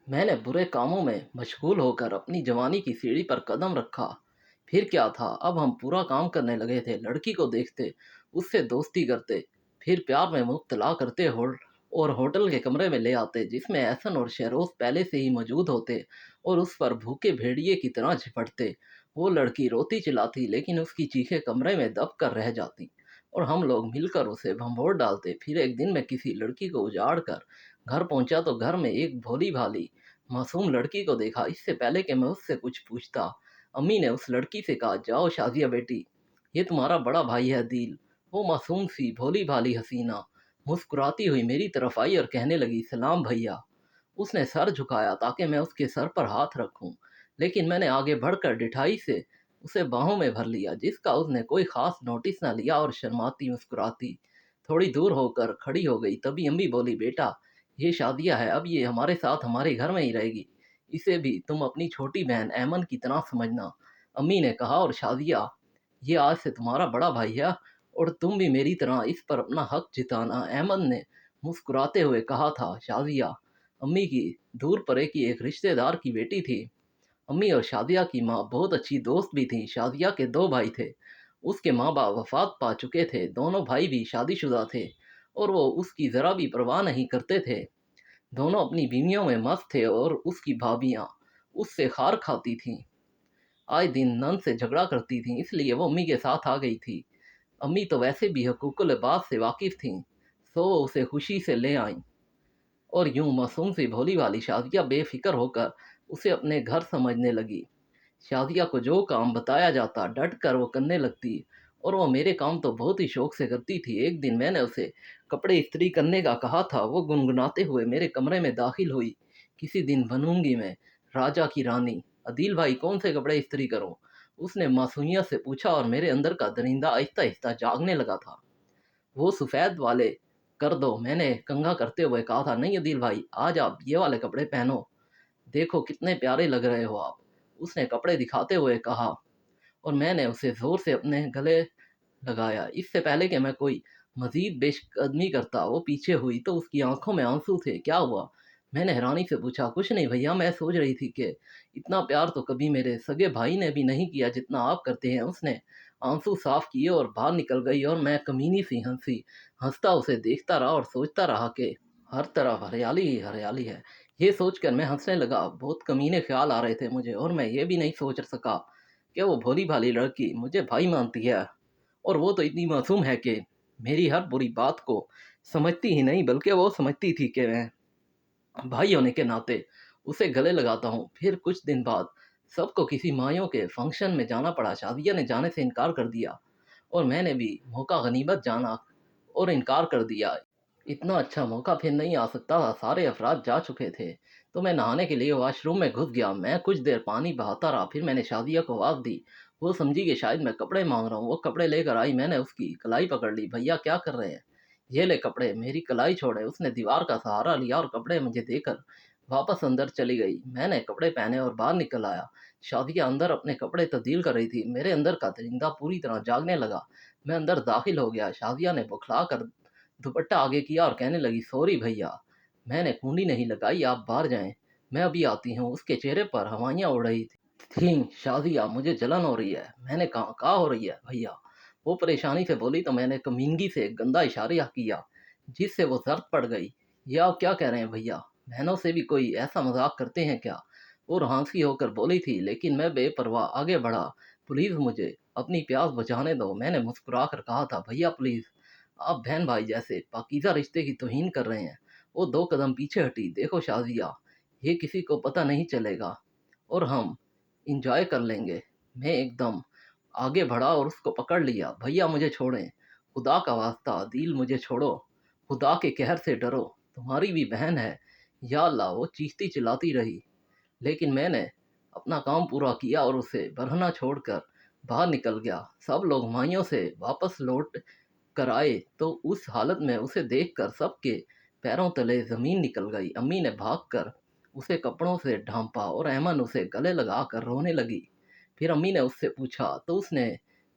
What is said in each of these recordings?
मैंने बुरे कामों में मशगूल होकर अपनी जवानी की सीढ़ी पर कदम रखा। फिर क्या था, अब हम पूरा काम करने लगे थे। लड़की को देखते, उससे दोस्ती करते, फिर प्यार में मुब्तला करते और होटल के कमरे में ले आते जिसमें एहसन और शहरोज पहले से ही मौजूद होते और उस पर भूखे भेड़िए की तरह झपटते। वो लड़की रोती चिल्लाती लेकिन उसकी चीखें कमरे में दब कर रह जाती और हम लोग मिलकर उसे भंभोड़ डालते। फिर एक दिन मैं किसी लड़की को उजाड़ कर घर पहुंचा तो घर में एक भोली भाली मासूम लड़की को देखा। इससे पहले कि मैं उससे कुछ पूछता, अम्मी ने उस लड़की से कहा, जाओ शाजिया बेटी, ये तुम्हारा बड़ा भाई है दिल। वो मासूम सी भोली भाली हसीना मुस्कुराती हुई मेरी तरफ आई और कहने लगी, सलाम भैया। उसने सर झुकाया ताकि मैं उसके सर पर हाथ रखूं, लेकिन मैंने आगे बढ़कर डिठाई से उसे बाहों में भर लिया जिसका उसने कोई खास नोटिस न लिया और शर्माती मुस्कुराती थोड़ी दूर होकर खड़ी हो गई। तभी अम्मी बोली, बेटा ये शादिया है, अब ये हमारे साथ हमारे घर में ही रहेगी। इसे भी तुम अपनी छोटी बहन ऐमन की तरह समझना, अम्मी ने कहा। और शादिया, ये आज से तुम्हारा बड़ा भाई है और तुम भी मेरी तरह इस पर अपना हक जिताना, ऐमन ने मुस्कुराते हुए कहा था। शादिया अम्मी की दूर परे की एक रिश्तेदार की बेटी थी। अम्मी और शादिया की माँ बहुत अच्छी दोस्त भी थी। शादिया के दो भाई थे। उसके माँ बाप वफात पा चुके थे। दोनों भाई भी शादीशुदा थे और वो उसकी ज़रा भी परवाह नहीं करते थे। दोनों अपनी बीवियों में मस्त थे और उसकी भाभियाँ उससे खार खाती थीं। आए दिन नन से झगड़ा करती थीं, इसलिए वो अम्मी के साथ आ गई थी। अम्मी तो वैसे भी हकूकुल इबाद से वाकिफ़ थीं, सो वो उसे खुशी से ले आईं। और यूं मासूम सी भोली वाली शादिया बेफिक्र होकर उसे अपने घर समझने लगी। शादिया को जो काम बताया जाता डट कर वो करने लगती और वो मेरे काम तो बहुत ही शौक से करती थी। एक दिन मैंने उसे कपड़े इस्त्री करने का कहा था। वो गुनगुनाते हुए मेरे कमरे में दाखिल हुई, किसी दिन बनूंगी मैं राजा की रानी। अदील भाई, कौन से कपड़े इस्त्री करूं? उसने मासूमियत से पूछा और मेरे अंदर का दरिंदा आहिस्ता आहिस्ता जागने लगा था। वो सफ़ेद वाले कर दो, मैंने कंघा करते हुए कहा था। नहीं अदील भाई, आज आप ये वाले कपड़े पहनो, देखो कितने प्यारे लग रहे हो आप, उसने कपड़े दिखाते हुए कहा। और मैंने उसे ज़ोर से अपने गले लगाया। इससे पहले कि मैं कोई मज़ीद पेशकदमी करता, वो पीछे हुई तो उसकी आंखों में आंसू थे। क्या हुआ? मैंने हैरानी से पूछा। कुछ नहीं भैया, मैं सोच रही थी कि इतना प्यार तो कभी मेरे सगे भाई ने भी नहीं किया जितना आप करते हैं। उसने आंसू साफ किए और बाहर निकल गई और मैं कमीनी सी हंसी हंसता उसे देखता रहा और सोचता रहा कि हर तरफ हरियाली ही हरियाली है। ये सोचकर मैं हंसने लगा। बहुत कमीने ख्याल आ रहे थे मुझे और मैं ये भी नहीं सोच सका कि वो भोली भाली लड़की मुझे भाई मानती है। और वो तो इतनी मासूम है कि मेरी हर बुरी बात को समझती ही नहीं, बल्कि वो समझती थी कि मैं भाई होने के नाते उसे गले लगाता हूँ। फिर कुछ दिन बाद सबको किसी मायों के फंक्शन में जाना पड़ा। शादिया ने जाने से इनकार कर दिया और मैंने भी मौका गनीमत जाना और इनकार कर दिया। इतना अच्छा मौका फिर नहीं आ सकता था, सारे अफराद जा चुके थे। तो मैं नहाने के लिए वॉशरूम में घुस गया। मैं कुछ देर पानी बहाता रहा, फिर मैंने शादिया को आवाज़ दी। वो समझी कि शायद मैं कपड़े मांग रहा हूँ। वो कपड़े लेकर आई। मैंने उसकी कलाई पकड़ ली। भैया क्या कर रहे हैं? ये ले कपड़े, मेरी कलाई छोड़े। उसने दीवार का सहारा लिया और कपड़े मुझे देकर वापस अंदर चली गई। मैंने कपड़े पहने और बाहर निकल आया। शादिया अंदर अपने कपड़े तब्दील कर रही थी। मेरे अंदर का दरिंदा पूरी तरह जागने लगा। मैं अंदर दाखिल हो गया। शादिया ने बौखला कर दुपट्टा आगे किया और कहने लगी, सॉरी भैया, मैंने कुंडी नहीं लगाई, आप बाहर जाएं, मैं अभी आती हूँ। उसके चेहरे पर हवाइयाँ उड़ रही थीं। शादिया, मुझे जलन हो रही है। मैंने कहा हो रही है भैया? वो परेशानी से बोली तो मैंने कमीनगी से एक गंदा इशारा किया जिससे वो जर्द पड़ गई। ये आप क्या कह रहे हैं भैया? बहनों से भी कोई ऐसा मजाक करते हैं क्या? वो रुहानसी होकर बोली थी, लेकिन मैं बेपरवाह आगे बढ़ा। प्लीज़ मुझे अपनी प्यास बुझाने दो, मैंने मुस्कुरा कर कहा था। भैया प्लीज़, आप बहन भाई जैसे पाकीज़ा रिश्ते की तौहीन कर रहे हैं। वो दो कदम पीछे हटी। देखो शाजिया, ये किसी को पता नहीं चलेगा और हम इंजॉय कर लेंगे। मैं एकदम आगे बढ़ा और उसको पकड़ लिया। भैया मुझे छोड़ें, खुदा का वास्ता, दिल मुझे छोड़ो, खुदा के कहर से डरो, तुम्हारी भी बहन है। या अल्लाह, वो चीखती चिल्लाती रही। लेकिन मैंने अपना काम पूरा किया और उसे बरहना छोड़कर बाहर निकल गया। सब लोग माइयों से वापस लौट कर आए तो उस हालत में उसे देखकर सबके पैरों तले ज़मीन निकल गई। अम्मी ने भागकर उसे कपड़ों से ढांपा और अहमन उसे गले लगाकर रोने लगी। फिर अम्मी ने उससे पूछा तो उसने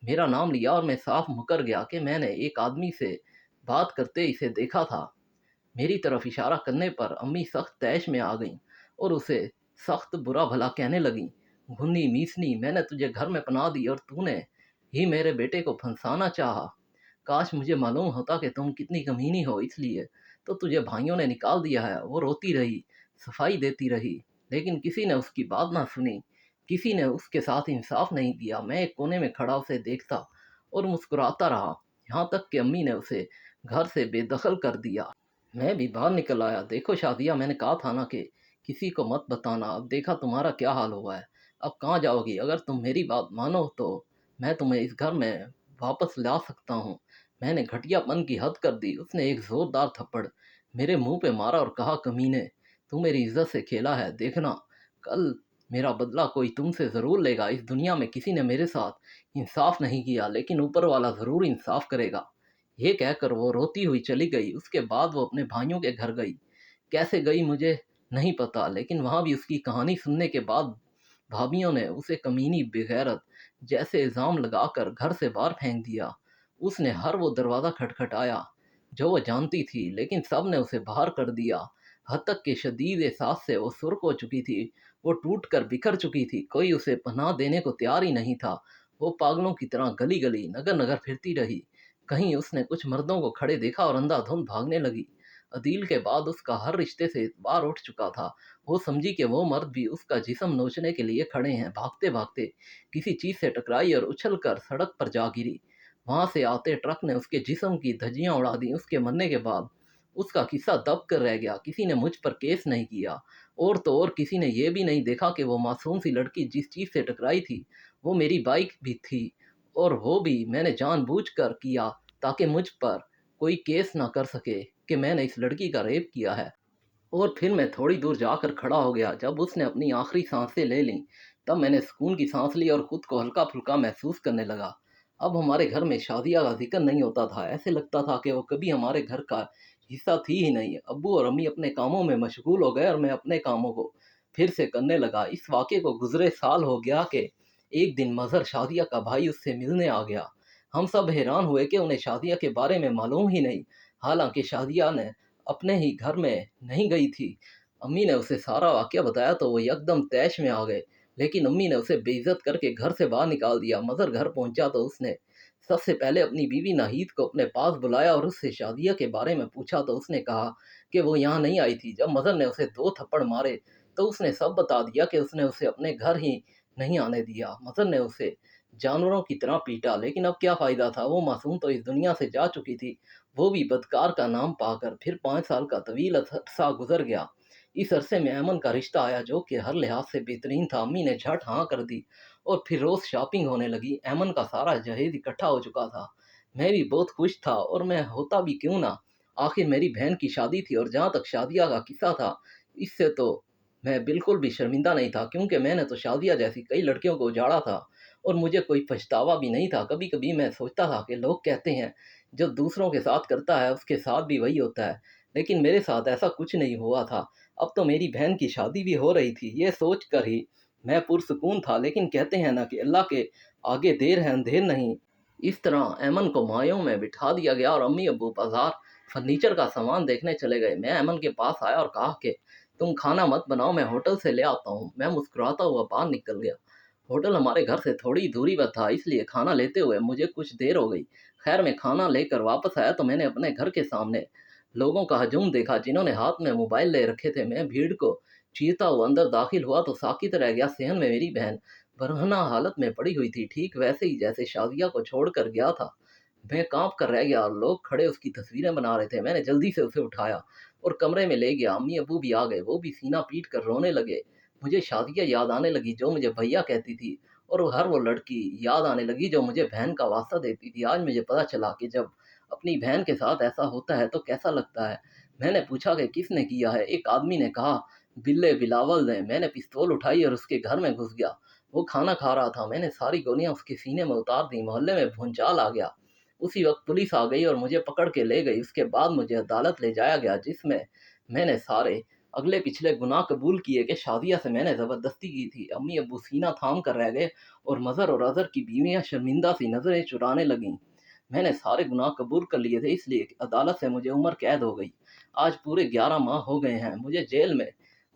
मेरा नाम लिया और मैं साफ मुकर गया कि मैंने एक आदमी से बात करते इसे देखा था। मेरी तरफ इशारा करने पर अम्मी सख्त तैश में आ गईं और उसे सख्त बुरा भला कहने लगी। घुन्नी मीसनी, मैंने तुझे घर में पनाह दी और तूने ही मेरे बेटे को फंसाना चाहा। काश मुझे मालूम होता कि तुम कितनी कमीनी हो, इसलिए तो तुझे भाइयों ने निकाल दिया है। वो रोती रही, सफाई देती रही, लेकिन किसी ने उसकी बात ना सुनी, किसी ने उसके साथ इंसाफ नहीं किया। मैं एक कोने में खड़ा उसे देखता और मुस्कुराता रहा, यहाँ तक कि अम्मी ने उसे घर से बेदखल कर दिया। मैं भी बाहर निकल आया। देखो शादिया, मैंने कहा था ना कि किसी को मत बताना। अब देखा तुम्हारा क्या हाल हुआ है। अब कहाँ जाओगी? अगर तुम मेरी बात मानो तो मैं तुम्हें इस घर में वापस ला सकता हूँ। मैंने घटियापन की हद कर दी। उसने एक जोरदार थप्पड़ मेरे मुंह पे मारा और कहा, कमीने, तू मेरी इज्जत से खेला है, देखना कल मेरा बदला कोई तुमसे ज़रूर लेगा। इस दुनिया में किसी ने मेरे साथ इंसाफ नहीं किया, लेकिन ऊपर वाला ज़रूर इंसाफ करेगा। ये कहकर वो रोती हुई चली गई। उसके बाद वो अपने भाइयों के घर गई। कैसे गई मुझे नहीं पता, लेकिन वहाँ भी उसकी कहानी सुनने के बाद भाभियों ने उसे कमीनी, बेगैरत जैसे इल्ज़ाम लगाकर घर से बाहर फेंक दिया। उसने हर वो दरवाज़ा खटखटाया जो वो जानती थी, लेकिन सब ने उसे बाहर कर दिया। हद तक के शदीद एहसास से वो सुर्ख हो चुकी थी। वो टूट कर बिखर चुकी थी। कोई उसे पनाह देने को तैयार ही नहीं था। वो पागलों की तरह गली गली, नगर नगर फिरती रही। कहीं उसने कुछ मर्दों को खड़े देखा और अंधाधुंध भागने लगी। अदील के बाद उसका हर रिश्ते से एतबार उठ चुका था। वो समझी कि वो मर्द भी उसका जिस्म नोचने के लिए खड़े हैं। भागते भागते किसी चीज से टकराई और उछल कर सड़क पर जा गिरी। वहां से आते ट्रक ने उसके जिस्म की धज्जियां उड़ा दी। उसके मरने के बाद उसका किस्सा दब कर रह गया। किसी ने मुझ पर केस नहीं किया, और तो और किसी ने यह भी नहीं देखा कि वो मासूम सी लड़की जिस चीज से टकराई थी वो मेरी बाइक भी थी, और वो भी मैंने जानबूझकर किया ताकि मुझ पर कोई केस ना कर सके कि मैंने इस लड़की का रेप किया है। और फिर मैं थोड़ी दूर जाकर खड़ा हो गया। जब उसने अपनी आखिरी सांसें ले लीं, तब मैंने सुकून की सांस ली और खुद को हल्का फुल्का महसूस करने लगा। अब हमारे घर में शादिया का जिक्र नहीं होता था। ऐसे लगता था कि वो कभी हमारे घर का हिस्सा थी ही नहीं। अब्बू और अम्मी अपने कामों में मशगूल हो गए और मैं अपने कामों को फिर से करने लगा। इस वाक़े को गुजरे साल हो गया कि एक दिन मज़हर शादिया का भाई उससे मिलने आ गया। हम सब हैरान हुए कि उन्हें शादिया के बारे में मालूम ही नहीं। हालांकि शादिया ने अपने ही घर में नहीं गई थी। अम्मी ने उसे सारा वाक़या बताया तो वो एकदम तैश में आ गए, लेकिन अम्मी ने उसे बेइज्जत करके घर से बाहर निकाल दिया। मज़हर घर पहुंचा तो उसने सबसे पहले अपनी बीवी नाहीद को अपने पास बुलाया और उससे शादिया के बारे में पूछा तो उसने कहा कि वो यहाँ नहीं आई थी। जब मज़हर ने उसे 2 थप्पड़ मारे तो उसने सब बता दिया कि उसने उसे अपने घर ही नहीं आने दिया। मज़हर ने उसे जानवरों की तरह पीटा, लेकिन अब क्या फ़ायदा था। वो मासूम तो इस दुनिया से जा चुकी थी, वो भी बदकार का नाम पाकर। फिर 5 साल का तवील अरसा गुजर गया। इस अरसे में अमन का रिश्ता आया जो कि हर लिहाज से बेहतरीन था। अम्मी ने झट हाँ कर दी और फिर रोज़ शॉपिंग होने लगी। अमन का सारा जहेज इकट्ठा हो चुका था। मैं भी बहुत खुश था, और मैं होता भी क्यों ना। आखिर मेरी बहन की शादी थी, और जहाँ तक शादिया का किस्सा था, इससे तो मैं बिल्कुल भी शर्मिंदा नहीं था, क्योंकि मैंने तो शादिया जैसी कई लड़कियों को उजाड़ा था और मुझे कोई पछतावा भी नहीं था। कभी कभी मैं सोचता था कि लोग कहते हैं जो दूसरों के साथ करता है उसके साथ भी वही होता है, लेकिन मेरे साथ ऐसा कुछ नहीं हुआ था। अब तो मेरी बहन की शादी भी हो रही थी। ये सोच कर ही मैं पुरसुकून था। लेकिन कहते हैं ना कि अल्लाह के आगे देर है अंधेर नहीं। इस तरह ऐमन को मायों में बिठा दिया गया और अम्मी अब्बू बाजार फर्नीचर का सामान देखने चले गए। मैं ऐमन के पास आया और कहा कि तुम खाना मत बनाओ, मैं होटल से ले आता हूँ। मैं मुस्कुराता हुआ बाहर निकल गया। होटल हमारे घर से थोड़ी दूरी पर था, इसलिए खाना लेते हुए मुझे कुछ देर हो गई। खैर, मैं खाना लेकर वापस आया तो मैंने अपने घर के सामने लोगों का हजूम देखा जिन्होंने हाथ में मोबाइल ले रखे थे। मैं भीड़ को चीरता हुआ अंदर दाखिल हुआ तो साकित रह गया। सेहन में मेरी बहन बरहना हालत में पड़ी हुई थी, ठीक वैसे ही जैसे शादिया को छोड़ कर गया था। मैं कांप कर रह गया और लोग खड़े उसकी तस्वीरें बना रहे थे। मैंने जल्दी से उसे उठाया और कमरे में ले गया। अम्मी अबू भी आ गए। वो भी सीना पीट कर रोने लगे। मुझे शादिया याद आने लगी जो मुझे भैया कहती थी, और हर वो लड़की याद आने लगी जो मुझे बहन का वास्ता देती थी। आज मुझे पता चला कि जब अपनी बहन के साथ ऐसा होता है तो कैसा लगता है। मैंने पूछा कि किसने किया है। एक आदमी ने कहा, बिल्ले बिलावल ने। मैंने पिस्तौल उठाई और उसके घर में घुस गया। वो खाना खा रहा था। मैंने सारी गोलियां उसके सीने में उतार दी। मोहल्ले में भूचाल आ गया। उसी वक्त पुलिस आ गई और मुझे पकड़ के ले गई। उसके बाद मुझे अदालत ले जाया गया, जिसमें मैंने सारे अगले पिछले गुनाह कबूल किए कि शादिया से मैंने ज़बरदस्ती की थी। अम्मी अब्बू सीना थाम कर रह गए और मज़हर और अज़हर की बीवियां शर्मिंदा सी नज़रें चुराने लगीं। मैंने सारे गुनाह कबूल कर लिए थे, इसलिए अदालत से मुझे उम्र कैद हो गई। आज पूरे 11 माह हो गए हैं मुझे जेल में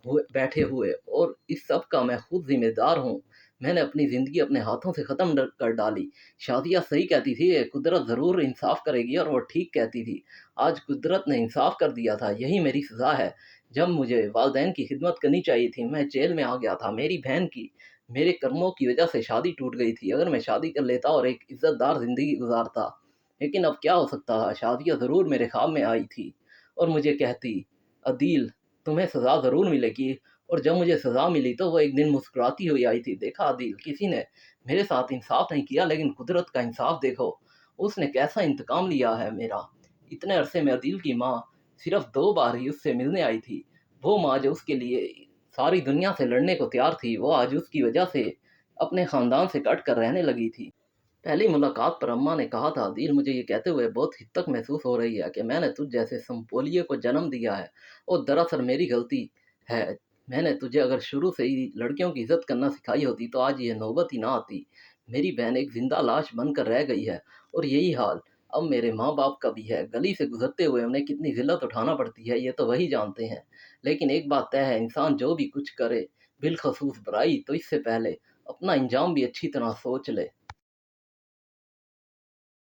बैठे हुए, और इस सब का मैं खुद जिम्मेदार हूँ। मैंने अपनी ज़िंदगी अपने हाथों से ख़त्म कर डाली। शादिया सही कहती थी, ये कुदरत ज़रूर इंसाफ करेगी, और वो ठीक कहती थी। आज कुदरत ने इंसाफ कर दिया था, यही मेरी सज़ा है। जब मुझे वालदैन की खिदमत करनी चाहिए थी, मैं जेल में आ गया था। मेरी बहन की मेरे कर्मों की वजह से शादी टूट गई थी। अगर मैं शादी कर लेता और एक इज़्ज़तदार ज़िंदगी गुजारता, लेकिन अब क्या हो सकता था। शादिया ज़रूर मेरे ख्वाब में आई थी और मुझे कहती, अदील, तुम्हें सज़ा ज़रूर मिलेगी। और जब मुझे सज़ा मिली तो वो एक दिन मुस्कुराती हुई आई थी। देखा अदील, किसी ने मेरे साथ इंसाफ नहीं किया, लेकिन कुदरत का इंसाफ देखो, उसने कैसा इंतकाम लिया है मेरा। इतने अरसे में अदील की माँ सिर्फ 2 बार ही उससे मिलने आई थी। वो माँ जो उसके लिए सारी दुनिया से लड़ने को तैयार थी, वो आज उसकी वजह से अपने ख़ानदान से कट कर रहने लगी थी। पहली मुलाकात पर अम्मा ने कहा था, अदील, मुझे ये कहते हुए बहुत हिचक महसूस हो रही है कि मैंने तुझ जैसे संपोलिये को जन्म दिया है, और दरअसल मेरी गलती है। मैंने तुझे अगर शुरू से ही लड़कियों की इज्जत करना सिखाई होती तो आज ये नौबत ही ना आती। मेरी बहन एक जिंदा लाश बनकर रह गई है, और यही हाल अब मेरे माँ बाप का भी है। गली से गुजरते हुए उन्हें कितनी जिल्लत उठाना पड़ती है, ये तो वही जानते हैं। लेकिन एक बात तय है, इंसान जो भी कुछ करे, बिलखसूस बुराई, तो इससे पहले अपना अंजाम भी अच्छी तरह सोच ले।